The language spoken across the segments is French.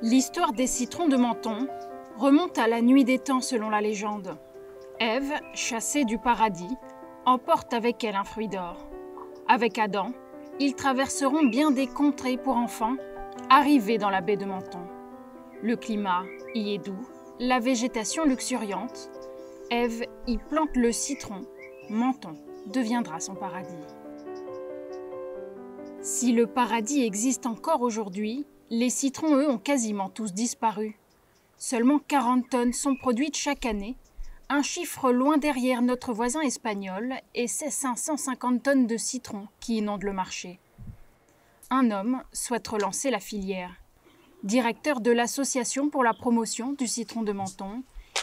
L'histoire des citrons de Menton remonte à la nuit des temps selon la légende. Ève, chassée du paradis, emporte avec elle un fruit d'or. Avec Adam, ils traverseront bien des contrées pour enfants, arrivés dans la baie de Menton. Le climat y est doux, la végétation luxuriante. Ève y plante le citron, Menton deviendra son paradis. Si le paradis existe encore aujourd'hui, les citrons, eux, ont quasiment tous disparu. Seulement 40 tonnes sont produites chaque année, un chiffre loin derrière notre voisin espagnol, et c'est 550 tonnes de citrons qui inondent le marché. Un homme souhaite relancer la filière. Directeur de l'association pour la promotion du citron de Menton,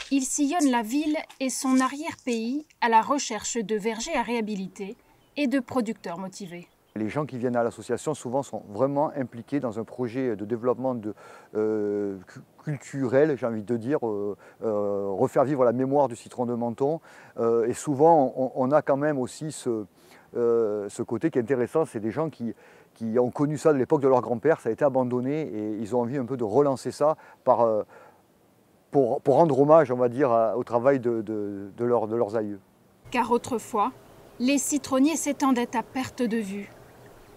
il sillonne la ville et son arrière-pays à la recherche de vergers à réhabiliter et de producteurs motivés. Les gens qui viennent à l'association souvent sont vraiment impliqués dans un projet de développement culturel, j'ai envie de dire, refaire vivre la mémoire du citron de Menton. Et souvent, on a quand même aussi ce côté qui est intéressant, c'est des gens qui ont connu ça de l'époque de leur grand-père, ça a été abandonné et ils ont envie un peu de relancer ça pour rendre hommage, on va dire, au travail de leurs aïeux. Car autrefois, les citronniers s'étendaient à perte de vue.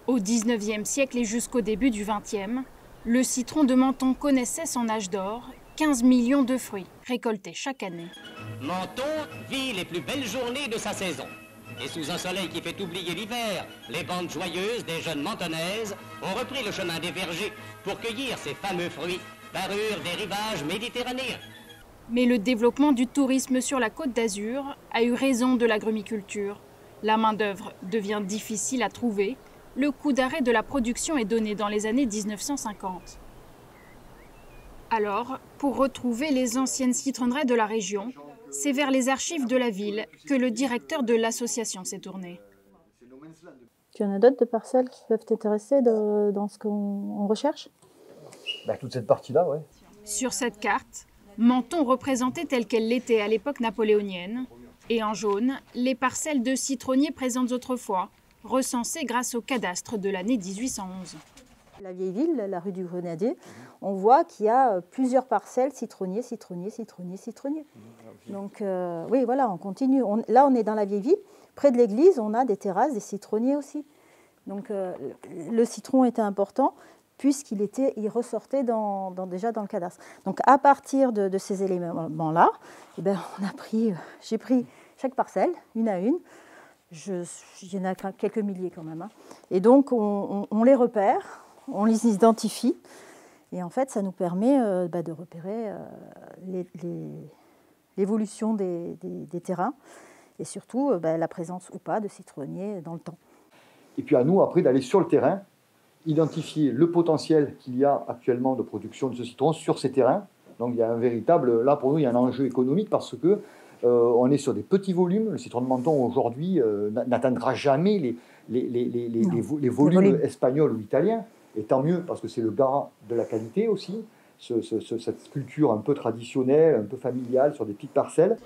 Au XIXe siècle et jusqu'au début du XXe, le citron de Menton connaissait son âge d'or, 15 millions de fruits récoltés chaque année. Menton vit les plus belles journées de sa saison. Et sous un soleil qui fait oublier l'hiver, les bandes joyeuses des jeunes mentonnaises ont repris le chemin des vergers pour cueillir ces fameux fruits parures des rivages méditerranéens. Mais le développement du tourisme sur la Côte d'Azur a eu raison de l'agrumiculture. La main-d'œuvre devient difficile à trouver. Le coup d'arrêt de la production est donné dans les années 1950. Alors, pour retrouver les anciennes citronneries de la région, c'est vers les archives de la ville que le directeur de l'association s'est tourné. Tu en as d'autres de parcelles qui peuvent t'intéresser dans ce qu'on recherche? Toute cette partie-là, oui. Sur cette carte, Menton représentait telle qu'elle l'était à l'époque napoléonienne, et en jaune, les parcelles de citronniers présentes autrefois, recensées grâce au cadastre de l'année 1811. La vieille ville, la rue du Grenadier, on voit qu'il y a plusieurs parcelles citronniers. Donc oui, voilà, on continue. Là, on est dans la vieille ville. Près de l'église, on a des terrasses, des citronniers aussi. Donc le citron était important puisqu'il ressortait déjà dans le cadastre. Donc à partir de ces éléments-là, j'ai pris chaque parcelle, une à une. Il y en a quelques milliers quand même. Et donc on les repère, on les identifie. Et en fait, ça nous permet de repérer l'évolution des terrains et surtout la présence ou pas de citronniers dans le temps. Et puis à nous, après, d'aller sur le terrain, identifier le potentiel qu'il y a actuellement de production de ce citron sur ces terrains. Donc il y a là pour nous, il y a un enjeu économique parce que on est sur des petits volumes. Le citron de Menton aujourd'hui n'atteindra jamais les volumes espagnols ou italiens. Et tant mieux, parce que c'est le garant de la qualité aussi, cette culture un peu traditionnelle, un peu familiale, sur des petites parcelles.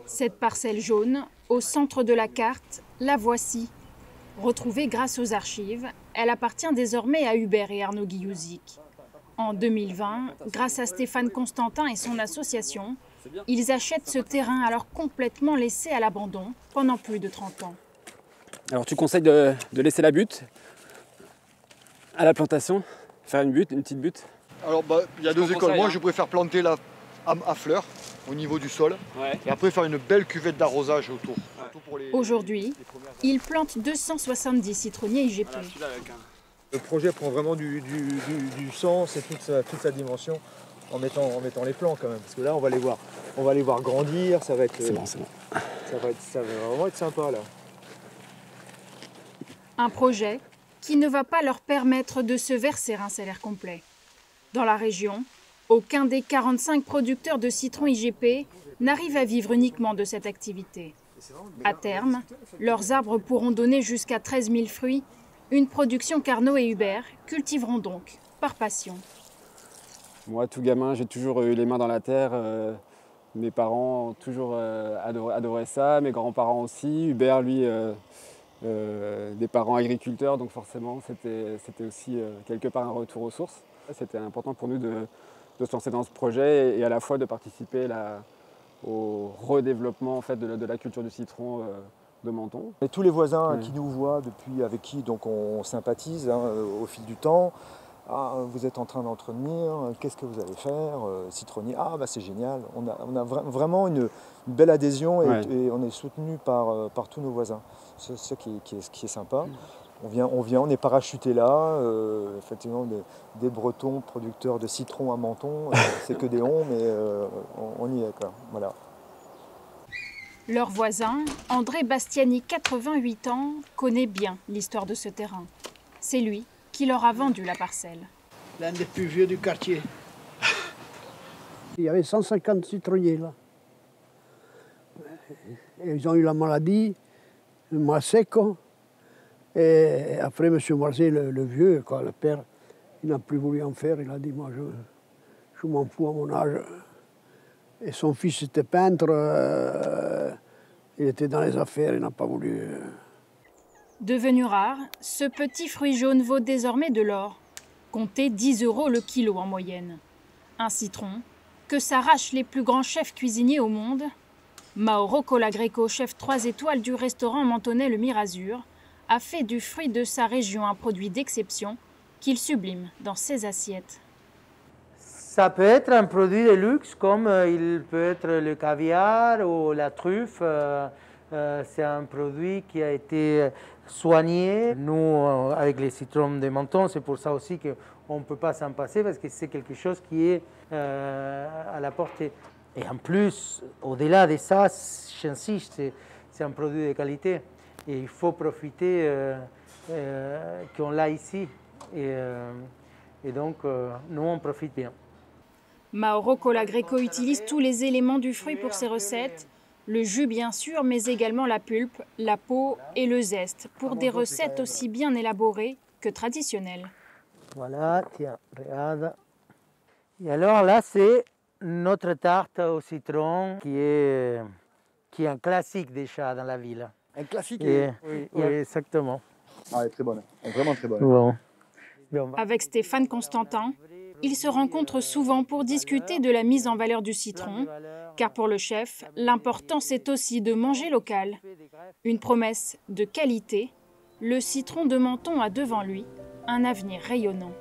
Cette parcelle jaune, au centre de la carte, la voici. Retrouvée grâce aux archives, elle appartient désormais à Hubert et Arnaud Guillauzic. En 2020, grâce à Stéphane Constantin et son association, ils achètent ce terrain alors complètement laissé à l'abandon pendant plus de 30 ans. Alors tu conseilles de laisser la butte à la plantation, faire une petite butte? Alors il y a deux écoles. Moi je préfère planter à fleurs au niveau du sol et après faire une belle cuvette d'arrosage autour. Aujourd'hui, ils plantent 270 citronniers IGP. Le projet prend vraiment du sens et toute sa dimension en mettant les plants quand même. Parce que là on va les voir grandir, ça va être. C'est bon. Ça va vraiment être sympa là. Un projet qui ne va pas leur permettre de se verser un salaire complet. Dans la région, aucun des 45 producteurs de citron IGP n'arrive à vivre uniquement de cette activité. À terme, leurs arbres pourront donner jusqu'à 13 000 fruits, une production qu'Arnaud et Hubert cultiveront donc par passion. Moi, tout gamin, j'ai toujours eu les mains dans la terre. Mes parents ont toujours adoré ça, mes grands-parents aussi. Hubert, lui, des parents agriculteurs, donc forcément, c'était aussi quelque part un retour aux sources. C'était important pour nous de se lancer dans ce projet et à la fois de participer au redéveloppement en fait, de la culture du citron de Menton. Et tous les voisins qui nous voient depuis, avec qui donc on sympathise au fil du temps. Ah, vous êtes en train d'entretenir, qu'est-ce que vous allez faire? Citronnier, ah bah c'est génial. On a vraiment une belle adhésion et on est soutenu par tous nos voisins. C'est ça qui est sympa. On est parachuté là, effectivement des Bretons producteurs de citron à Menton, c'est que des onds, mais on y est quoi. Voilà. Leur voisin, André Bastiani, 88 ans, connaît bien l'histoire de ce terrain. C'est lui qui leur a vendu la parcelle. L'un des plus vieux du quartier. Il y avait 150 citronniers là. Et ils ont eu la maladie, le Maseco. Et après, M. Moisé, le vieux, quoi, le père, il n'a plus voulu en faire. Il a dit, moi, je m'en fous à mon âge. Et son fils était peintre, il était dans les affaires, il n'a pas voulu. Devenu rare, ce petit fruit jaune vaut désormais de l'or. Comptez 10 € le kilo en moyenne. Un citron que s'arrachent les plus grands chefs cuisiniers au monde. Mauro Colagreco, chef 3 étoiles du restaurant mentonais Le Mirazur, a fait du fruit de sa région un produit d'exception qu'il sublime dans ses assiettes. Ça peut être un produit de luxe comme il peut être le caviar ou la truffe. C'est un produit qui a été soigné. Nous, avec les citrons de Menton, c'est pour ça aussi qu'on ne peut pas s'en passer parce que c'est quelque chose qui est à la portée. Et en plus, au-delà de ça, j'insiste, c'est un produit de qualité. Et il faut profiter qu'on l'a ici. Et donc, nous, on profite bien. Mauro Colagreco utilise tous les éléments du fruit pour ses recettes. Le jus bien sûr, mais également la pulpe, la peau et le zeste, pour des recettes aussi bien élaborées que traditionnelles. Voilà, tiens, regarde. Et alors là, c'est notre tarte au citron qui est un classique déjà dans la ville. Un classique. Oui, exactement. Ah, elle est très bonne, elle est vraiment très bonne. Bon. Avec Stéphane Constantin, ils se rencontrent souvent pour discuter de la mise en valeur du citron, car pour le chef, l'important c'est aussi de manger local. Une promesse de qualité, le citron de Menton a devant lui un avenir rayonnant.